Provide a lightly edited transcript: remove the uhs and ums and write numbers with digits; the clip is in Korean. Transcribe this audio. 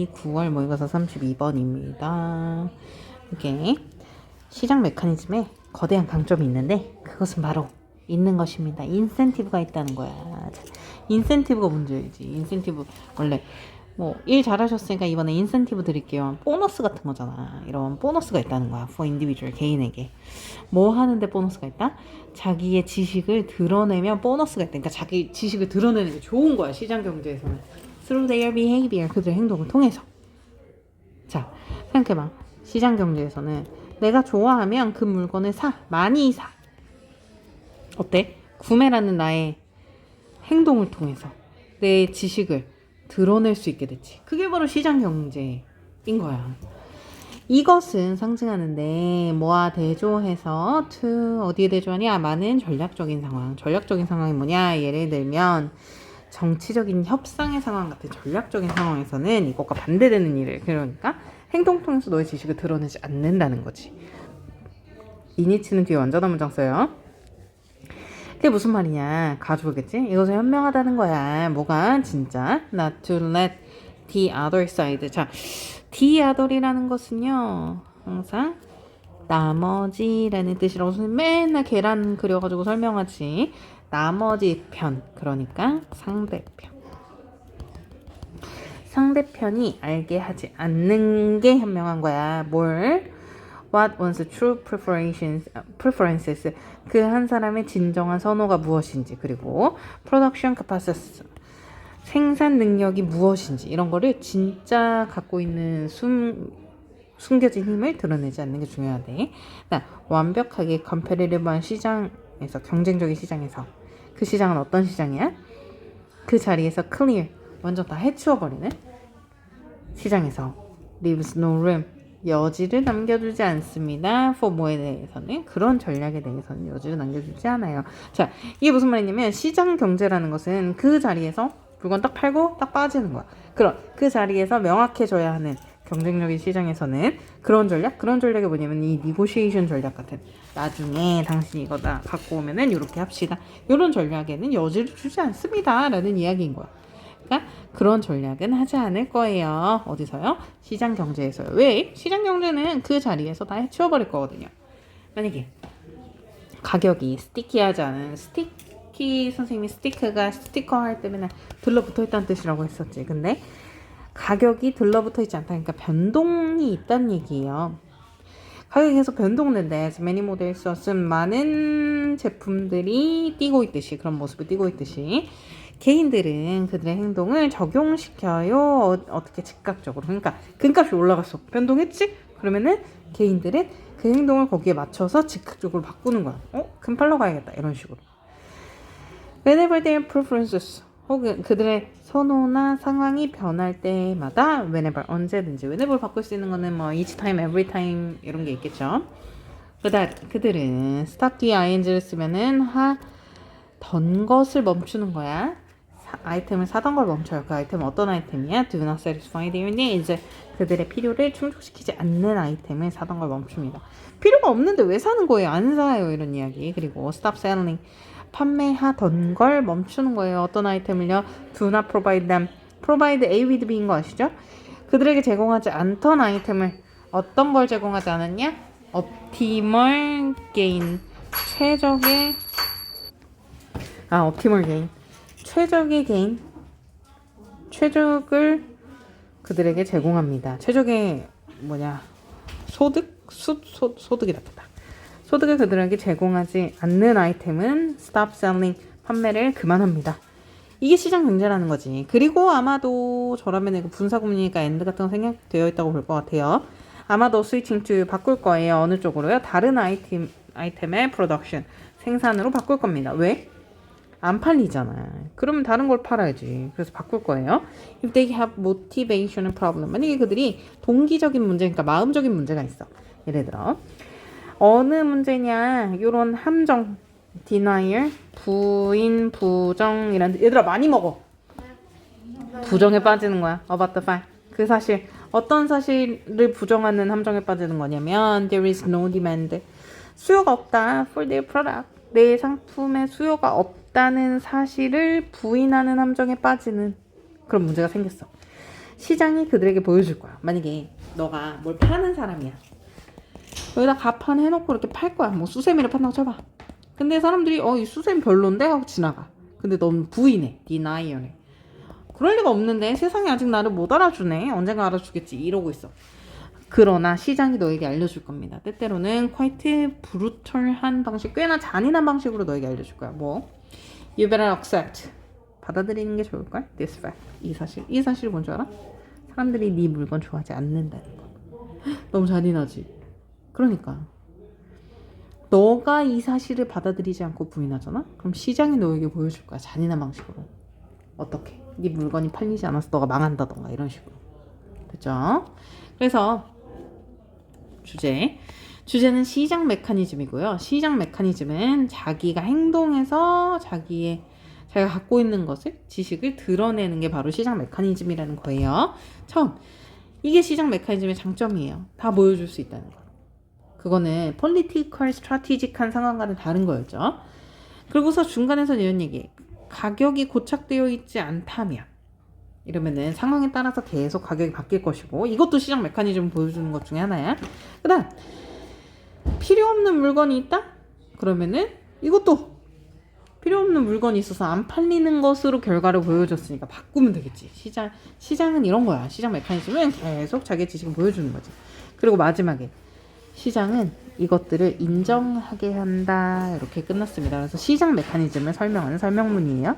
2022 9월 모의고사 32번입니다. 이게 시장 메커니즘에 거대한 강점이 있는데 그것은 바로 있는 것입니다. 인센티브가 있다는 거야. 인센티브가 문제이지. 인센티브 원래 일 잘하셨으니까 이번에 인센티브 드릴게요. 보너스 같은 거잖아. 이런 보너스가 있다는 거야. for individual, 개인에게. 뭐 하는데 보너스가 있다? 자기의 지식을 드러내면 보너스가 있다. 그러니까 자기 지식을 드러내는 게 좋은 거야. 시장 경제에서는. through their behavior, 그들의 행동을 통해서. 자, 생각해봐. 시장 경제에서는 내가 좋아하면 그 물건을 사. 많이 사. 어때? 구매라는 나의 행동을 통해서 내 지식을 드러낼 수 있게 됐지. 그게 바로 시장 경제인 거야. 이것은 상징하는데 뭐와 대조해서 to 어디에 대조하냐? 많은 전략적인 상황. 전략적인 상황이 뭐냐? 예를 들면 정치적인 협상의 상황 같은 전략적인 상황에서는 이것과 반대되는 일을, 그러니까 행동 통해서 너의 지식을 드러내지 않는다는 거지. 이니치는 뒤에 완전한 문장 써요. 그게 무슨 말이냐? 가져오겠지? 이것은 현명하다는 거야. 뭐가 진짜? Not to let the other side. 자, the other이라는 것은요, 항상 나머지라는 뜻이라고 선생님 맨날 계란 그려가지고 설명하지. 나머지 편, 그러니까 상대편. 상대편이 알게 하지 않는 게 현명한 거야. 뭘? What one's true preferences. 그 한 사람의 진정한 선호가 무엇인지, 그리고 production capacity. 생산 능력이 무엇인지, 이런 거를 진짜 갖고 있는 숨겨진 힘을 드러내지 않는 게 중요하대. 완벽하게 컴페티티브한 시장에서, 경쟁적인 시장에서, 그 시장은 어떤 시장이야? 그 자리에서 clear, 완전 다 해치워버리는 시장에서 leaves no room, 여지를 남겨주지 않습니다. for 뭐에 대해서는, 그런 전략에 대해서는 여지를 남겨주지 않아요. 자, 이게 무슨 말이냐면 시장 경제라는 것은 그 자리에서 물건 딱 팔고 딱 빠지는 거야. 그럼 그 자리에서 명확해져야 하는 경쟁력인 시장에서는 그런 전략이 뭐냐면 이 니고시에이션 전략 같은, 나중에 당신이 이거 다 갖고 오면은 이렇게 합시다, 이런 전략에는 여지를 주지 않습니다 라는 이야기인 거야. 그러니까 그런 전략은 하지 않을 거예요. 어디서요? 시장 경제에서요. 왜? 시장 경제는 그 자리에서 다 해치워버릴 거거든요. 만약에 가격이 스티키하지 않은, 스티키 선생님이 스티커가 스티커 할 때 맨날 들러붙어 있다는 뜻이라고 했었지. 근데 가격이 들러붙어 있지 않다, 그러니까 변동이 있다는 얘기예요. 가격이 계속 변동된대. as many models, 많은 제품들이 뛰고 있듯이, 그런 모습을 띄고 있듯이 개인들은 그들의 행동을 적용시켜요. 어떻게? 즉각적으로. 그러니까 금값이 올라갔어. 변동했지? 그러면은 개인들은 그 행동을 거기에 맞춰서 즉각적으로 바꾸는 거야. 금 팔러 가야겠다, 이런 식으로. Whenever their preferences, 혹은 그들의 선호나 상황이 변할 때마다, whenever, 언제든지. whenever 바꿀 수 있는 거는 each time, every time 이런 게 있겠죠. 그들은 stop 뒤에 ing를 쓰면은 하던 것을 멈추는 거야. 아이템을 사던 걸 멈춰요. 그 아이템은 어떤 아이템이야? Do not satisfy their needs. 그들의 필요를 충족시키지 않는 아이템을 사던 걸 멈춥니다. 필요가 없는데 왜 사는 거예요? 안 사요, 이런 이야기. 그리고 stop selling, 판매하던 걸 멈추는 거예요. 어떤 아이템을요? Do not provide them. provide A with B인 거 아시죠? 그들에게 제공하지 않던 아이템을, 어떤 걸 제공하지 않았냐? optimal gain, optimal gain, 최적의 개인, 최적을 그들에게 제공합니다. 최적의 소득이 낫겠다. 소득을 그들에게 제공하지 않는 아이템은 stop selling, 판매를 그만합니다. 이게 시장 경제라는 거지. 그리고 아마도 저라면 이거 분사구문이니까 and 같은 거 생략되어 있다고 볼 것 같아요. 아마도 switching to, 바꿀 거예요. 어느 쪽으로요? 다른 아이템의 production, 생산으로 바꿀 겁니다. 왜? 안 팔리잖아. 그러면 다른 걸 팔아야지. 그래서 바꿀 거예요. If they have motivation problem, 만약에 그들이 동기적인 문제, 그러니까 마음적인 문제가 있어. 예를 들어 어느 문제냐, 요런 함정, denial, 부인, 부정이란, 얘들아 많이 먹어. 부정에 빠지는 거야. about the fact, 그 사실, 어떤 사실을 부정하는 함정에 빠지는 거냐면 there is no demand, 수요가 없다, for their product, 내 상품의 수요가 없다는 사실을 부인하는 함정에 빠지는 그런 문제가 생겼어. 시장이 그들에게 보여줄 거야. 만약에 너가 뭘 파는 사람이야. 여기다 가판 해놓고 이렇게 팔 거야. 뭐 수세미를 판다고 쳐봐. 근데 사람들이 이 수세미 별론데 하고 지나가. 근데 넌 부인해. denial해. 그럴 리가 없는데 세상이 아직 나를 못 알아주네. 언젠가 알아주겠지. 이러고 있어. 그러나 시장이 너에게 알려줄 겁니다. 때때로는 quite brutal한 방식, 꽤나 잔인한 방식으로 너에게 알려줄 거야. 뭐 You better accept. 받아들이는 게 좋을걸? This fact. 이 사실. 이 사실이 뭔 줄 알아? 사람들이 네 물건 좋아하지 않는다는 거. 너무 잔인하지? 그러니까 너가 이 사실을 받아들이지 않고 부인하잖아? 그럼 시장이 너에게 보여줄 거야. 잔인한 방식으로. 어떻게? 네 물건이 팔리지 않아서 너가 망한다던가 이런 식으로. 됐죠? 그래서 주제는 시장 메커니즘이고요. 시장 메커니즘은 자기가 행동해서 자기가 갖고 있는 것을, 지식을 드러내는 게 바로 시장 메커니즘이라는 거예요. 처음, 이게 시장 메커니즘의 장점이에요. 다 보여줄 수 있다는 거. 그거는 political, strategic한 상황과는 다른 거였죠. 그리고서 중간에서 이런 얘기, 가격이 고착되어 있지 않다면, 이러면은 상황에 따라서 계속 가격이 바뀔 것이고, 이것도 시장 메커니즘을 보여주는 것 중에 하나야. 그 다음, 필요 없는 물건이 있다? 그러면은 이것도 필요 없는 물건이 있어서 안 팔리는 것으로 결과를 보여줬으니까 바꾸면 되겠지. 시장은 이런 거야. 시장 메커니즘은 계속 자기의 지식을 보여주는 거지. 그리고 마지막에 시장은 이것들을 인정하게 한다. 이렇게 끝났습니다. 그래서 시장 메커니즘을 설명하는 설명문이에요.